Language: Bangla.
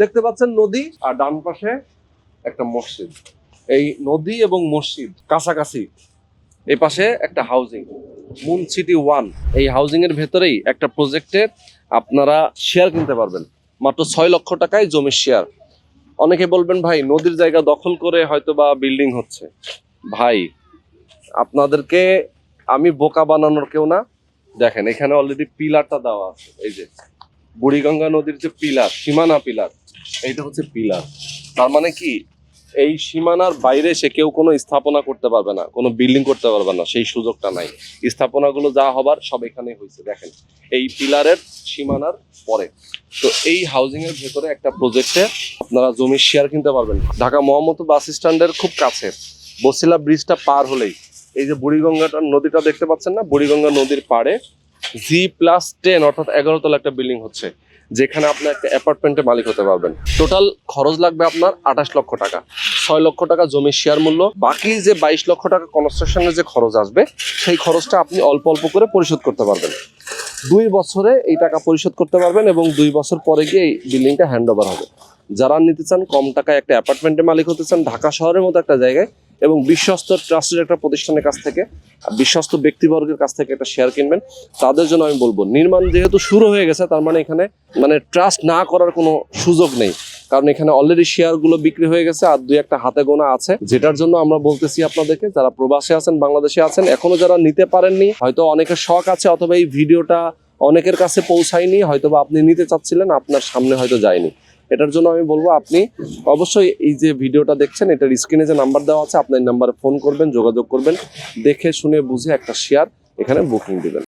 দেখতে পাচ্ছেন নদী, আর ডান পাশে একটা মসজিদ। এই নদী এবং মসজিদ কাছাকাছি, এই পাশে একটা হাউজিং, মুন সিটি 1। এই হাউজিং এর ভেতরেই একটা প্রজেক্টের আপনারা শেয়ার কিনতে পারবেন মাত্র 6 লক্ষ টাকায় জমির শেয়ার। অনেকে বলবেন ভাই নদীর জায়গা দখল করে হয়তো বা বিল্ডিং হচ্ছে। ভাই আপনাদেরকে আমি বোকা বানানোর কেউ না। দেখেন এখানে অলরেডি পিলারটা দেওয়া আছে, এই যে বুড়িগঙ্গা নদীর যে পিলার, সীমানা পিলার, এইটা হচ্ছে পিলার। তার মানে কি এই সীমানার বাইরে সে কেউ কোনো স্থাপনা করতে পারবে না, কোনো বিল্ডিং করতে পারবে না, সেই সুযোগটা নাই। স্থাপনাগুলো যা হবার সব এখানেই হয়েছে। দেখেন এই পিলারের সীমানার পরে। তো এই হাউজিং এর ভেতরে একটা প্রজেক্টে আপনারা জমির শেয়ার কিনতে পারবেন ঢাকা মোহাম্মদপুর বাস স্ট্যান্ডের খুব কাছে। বছিলা ব্রিজটা পার হলেই এই যে বুড়িগঙ্গাটা নদীটা দেখতে পাচ্ছেন না, বুড়িগঙ্গা নদীর পাড়ে G+10 অর্থাৎ 11 তলা একটা বিল্ডিং হচ্ছে, যেখানে আপনি একটা অ্যাপার্টমেন্টে মালিক হতে পারবেন। টোটাল খরচ লাগবে আপনার 28 লক্ষ টাকা। 6 লক্ষ টাকা জমির শেয়ার মূল্য, বাকি যে 22 লক্ষ টাকা কনস্ট্রাকশনের যে খরচ আসবে, সেই খরচটা আপনি অল্প অল্প করে পরিশোধ করতে পারবেন। 2 বছরে এই টাকা পরিশোধ করতে পারবেন এবং 2 বছর পরে গিয়ে এই বিল্ডিংটা হ্যান্ড ওভার হবে। যারা নিতে চান, কম টাকায় একটা অ্যাপার্টমেন্টে মালিক হতে চান ঢাকা শহরের মতো একটা জায়গায়, এবং বিশ্বস্ত ট্রাস্টেড একটা প্রতিষ্ঠানের কাছ থেকে, বিশ্বস্ত ব্যক্তিবর্গের কাছ থেকে একটা শেয়ার কিনবেন, তাদের জন্য আমি বলবো নির্মাণ যেহেতু শুরু হয়ে গেছে, তার মানে এখানে ট্রাস্ট না করার কোনো সুযোগ নেই। কারণ এখানে অলরেডি শেয়ারগুলো বিক্রি হয়ে গেছে, আর 2-1টা হাতে গোনা আছে। যেটার জন্য আমরা বলতেছি আপনাদেরকে, যারা প্রবাসে আছেন, বাংলাদেশে আছেন, এখনো যারা নিতে পারেননি, হয়তো অনেকের শখ আছে অথবা এই ভিডিওটা অনেকের কাছে পৌঁছায়নি, হয়তো বা আপনি নিতে চাচ্ছিলেন, আপনার সামনে হয়তো যায়নি। এটার জন্য আমি বলবো আপনি অবশ্যই এই যে ভিডিওটা দেখছেন, এটার স্ক্রিনে যে নাম্বার দেওয়া আছে, আপনার নাম্বারে ফোন করবেন, যোগাযোগ করবেন, দেখে শুনে বুঝে একটা শেয়ার এখানে বুকিং দিবেন।